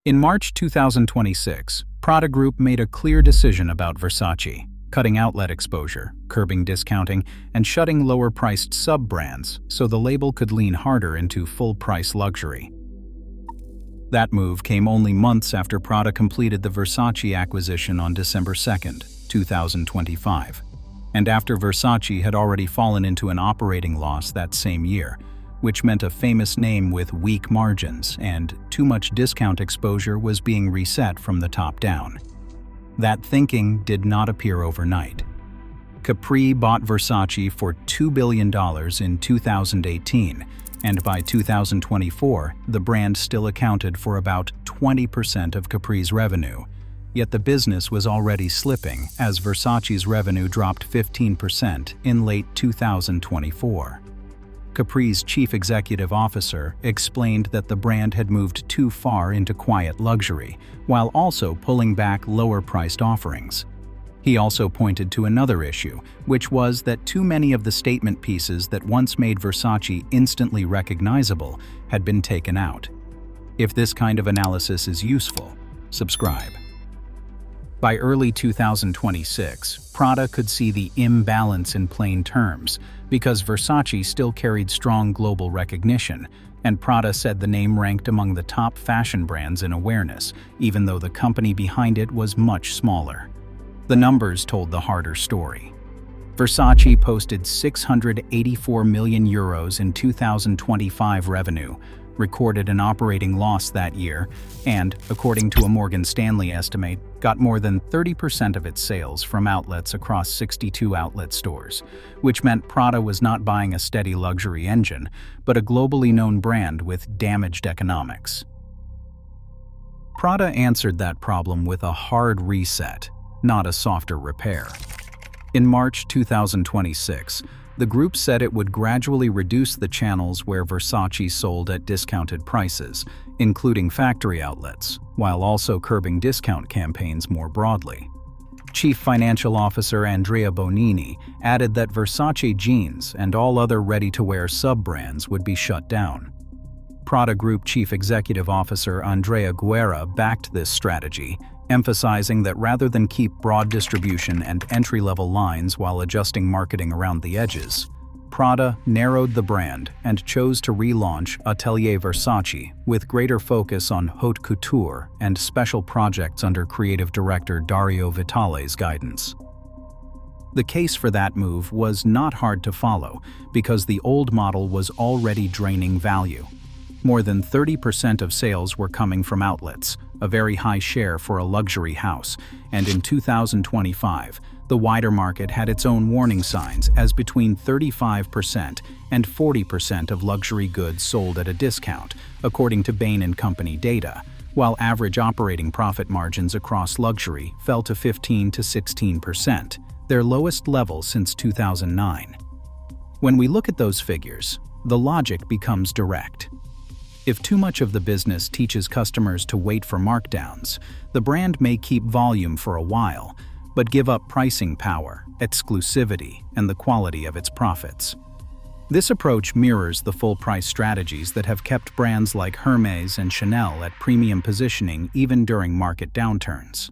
In March 2026, Prada Group made a clear decision about Versace, cutting outlet exposure, curbing discounting, and shutting lower-priced sub-brands so the label could lean harder into full-price luxury. That move came only months after Prada completed the Versace acquisition on December 2, 2025, and after Versace had already fallen into an operating loss that same year, which meant a famous name with weak margins and too much discount exposure was being reset from the top down. That thinking did not appear overnight. Capri bought Versace for $2 billion in 2018, and by 2024, the brand still accounted for about 20% of Capri's revenue. Yet the business was already slipping as Versace's revenue dropped 15% in late 2024. Capri's chief executive officer explained that the brand had moved too far into quiet luxury, while also pulling back lower-priced offerings. He also pointed to another issue, which was that too many of the statement pieces that once made Versace instantly recognizable had been taken out. If this kind of analysis is useful, subscribe. By early 2026, Prada could see the imbalance in plain terms because Versace still carried strong global recognition, and Prada said the name ranked among the top fashion brands in awareness, even though the company behind it was much smaller. The numbers told the harder story. Versace posted €684 million in 2025 revenue, recorded an operating loss that year, and, according to a Morgan Stanley estimate, got more than 30% of its sales from outlets across 62 outlet stores, which meant Prada was not buying a steady luxury engine, but a globally known brand with damaged economics. Prada answered that problem with a hard reset, not a softer repair. In March 2026, the group said it would gradually reduce the channels where Versace sold at discounted prices, including factory outlets, while also curbing discount campaigns more broadly. Chief Financial Officer Andrea Bonini added that Versace jeans and all other ready-to-wear sub-brands would be shut down. Prada Group Chief Executive Officer Andrea Guerra backed this strategy, emphasizing that rather than keep broad distribution and entry-level lines while adjusting marketing around the edges, Prada narrowed the brand and chose to relaunch Atelier Versace with greater focus on haute couture and special projects under creative director Dario Vitale's guidance. The case for that move was not hard to follow because the old model was already draining value. More than 30% of sales were coming from outlets, a very high share for a luxury house, and in 2025, the wider market had its own warning signs as between 35% and 40% of luxury goods sold at a discount, according to Bain & Company data, while average operating profit margins across luxury fell to 15 to 16%, their lowest level since 2009. When we look at those figures, the logic becomes direct. If too much of the business teaches customers to wait for markdowns, the brand may keep volume for a while, but give up pricing power, exclusivity, and the quality of its profits. This approach mirrors the full-price strategies that have kept brands like Hermès and Chanel at premium positioning even during market downturns.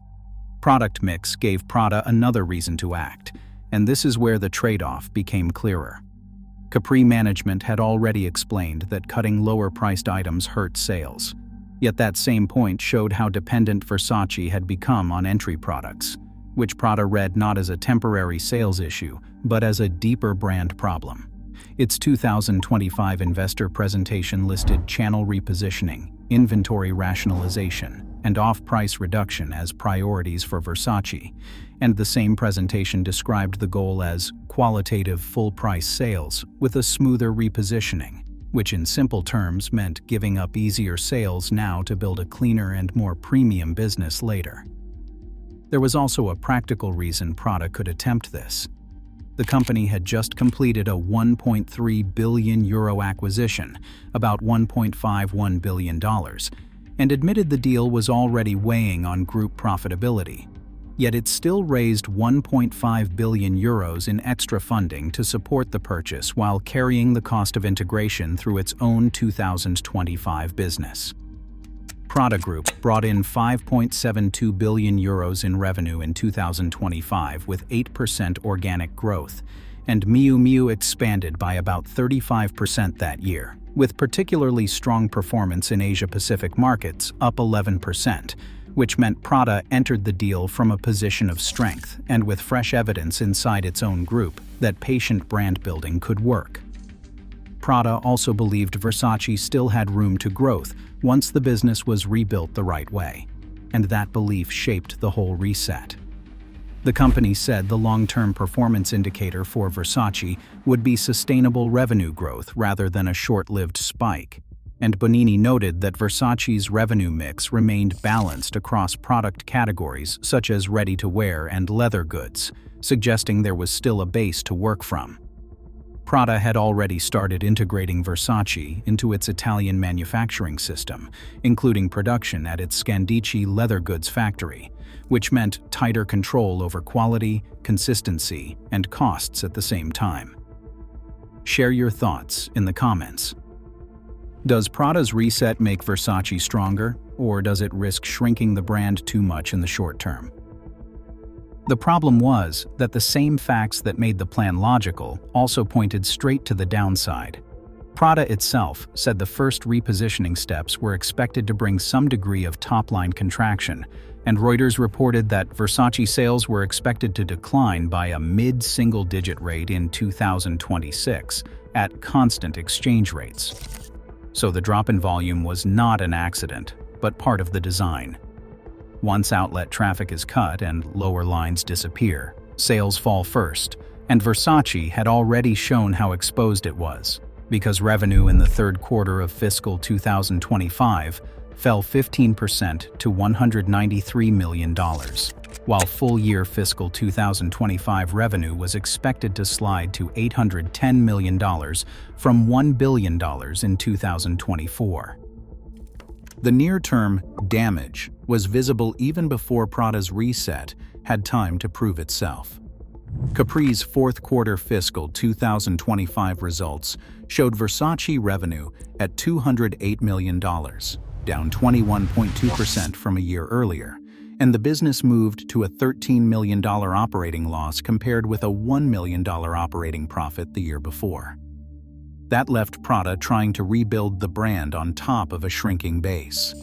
Product mix gave Prada another reason to act, and this is where the trade-off became clearer. Capri management had already explained that cutting lower-priced items hurt sales, yet that same point showed how dependent Versace had become on entry products, which Prada read not as a temporary sales issue, but as a deeper brand problem. Its 2025 investor presentation listed channel repositioning, inventory rationalization, and off-price reduction as priorities for Versace, and the same presentation described the goal as qualitative full-price sales with a smoother repositioning, which in simple terms meant giving up easier sales now to build a cleaner and more premium business later. There was also a practical reason Prada could attempt this. The company had just completed a €1.3 billion acquisition, about $1.51 billion, and admitted the deal was already weighing on group profitability. Yet it still raised €1.5 billion in extra funding to support the purchase while carrying the cost of integration through its own 2025 business. Prada Group brought in €5.72 billion in revenue in 2025 with 8% organic growth, and Miu Miu expanded by about 35% that year, with particularly strong performance in Asia-Pacific markets, up 11%, which meant Prada entered the deal from a position of strength and with fresh evidence inside its own group that patient brand building could work. Prada also believed Versace still had room to growth once the business was rebuilt the right way, and that belief shaped the whole reset. The company said the long-term performance indicator for Versace would be sustainable revenue growth rather than a short-lived spike, and Bonini noted that Versace's revenue mix remained balanced across product categories such as ready-to-wear and leather goods, suggesting there was still a base to work from. Prada had already started integrating Versace into its Italian manufacturing system, including production at its Scandicci leather goods factory, which meant tighter control over quality, consistency, and costs at the same time. Share your thoughts in the comments. Does Prada's reset make Versace stronger, or does it risk shrinking the brand too much in the short term? The problem was that the same facts that made the plan logical also pointed straight to the downside. Prada itself said the first repositioning steps were expected to bring some degree of top-line contraction, and Reuters reported that Versace sales were expected to decline by a mid-single-digit rate in 2026 at constant exchange rates. So the drop in volume was not an accident, but part of the design. Once outlet traffic is cut and lower lines disappear, sales fall first, and Versace had already shown how exposed it was, because revenue in the third quarter of fiscal 2025 fell 15% to $193 million, while full-year fiscal 2025 revenue was expected to slide to $810 million from $1 billion in 2024. The near-term damage was visible even before Prada's reset had time to prove itself. Capri's fourth-quarter fiscal 2025 results showed Versace revenue at $208 million, down 21.2% from a year earlier, and the business moved to a $13 million operating loss compared with a $1 million operating profit the year before. That left Prada trying to rebuild the brand on top of a shrinking base.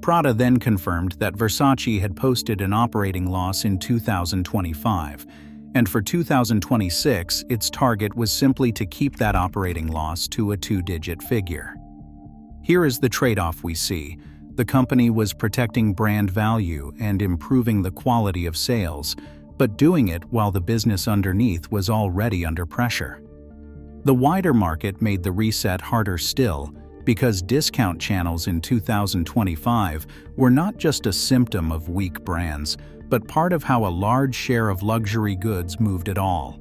Prada then confirmed that Versace had posted an operating loss in 2025, and for 2026, its target was simply to keep that operating loss to a two-digit figure. Here is the trade-off we see. The company was protecting brand value and improving the quality of sales, but doing it while the business underneath was already under pressure. The wider market made the reset harder still because discount channels in 2025 were not just a symptom of weak brands, but part of how a large share of luxury goods moved at all.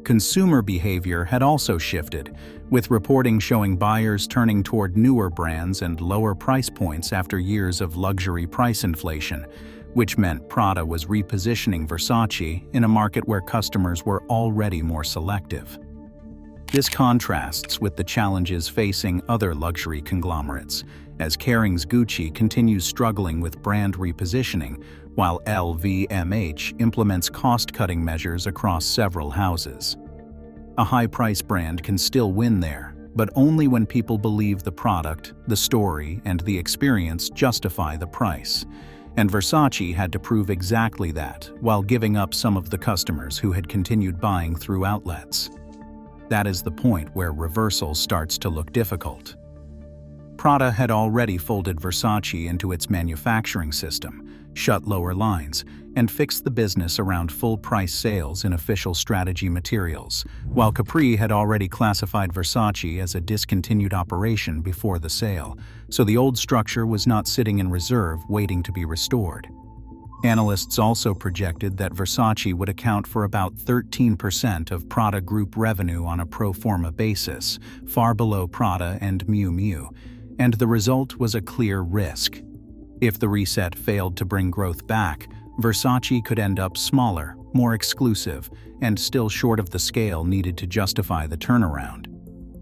Consumer behavior had also shifted, with reporting showing buyers turning toward newer brands and lower price points after years of luxury price inflation, which meant Prada was repositioning Versace in a market where customers were already more selective. This contrasts with the challenges facing other luxury conglomerates, as Kering's Gucci continues struggling with brand repositioning, while LVMH implements cost-cutting measures across several houses. A high-price brand can still win there, but only when people believe the product, the story, and the experience justify the price. And Versace had to prove exactly that, while giving up some of the customers who had continued buying through outlets. That is the point where reversal starts to look difficult. Prada had already folded Versace into its manufacturing system, shut lower lines, and fixed the business around full-price sales in official strategy materials, while Capri had already classified Versace as a discontinued operation before the sale, so the old structure was not sitting in reserve waiting to be restored. Analysts also projected that Versace would account for about 13% of Prada Group revenue on a pro forma basis, far below Prada and Miu Miu, and the result was a clear risk. If the reset failed to bring growth back, Versace could end up smaller, more exclusive, and still short of the scale needed to justify the turnaround.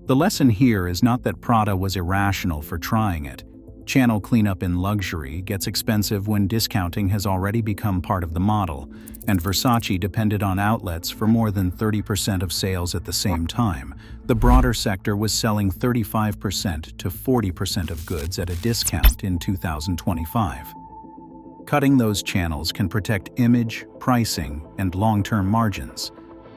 The lesson here is not that Prada was irrational for trying it, Channel cleanup in luxury gets expensive when discounting has already become part of the model, and Versace depended on outlets for more than 30% of sales at the same time. The broader sector was selling 35% to 40% of goods at a discount in 2025. Cutting those channels can protect image, pricing, and long-term margins,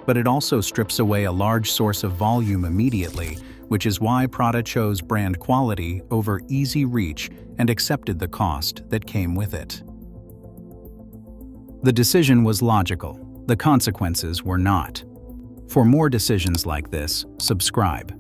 but it also strips away a large source of volume immediately, which is why Prada chose brand quality over easy reach and accepted the cost that came with it. The decision was logical. The consequences were not. For more decisions like this, subscribe.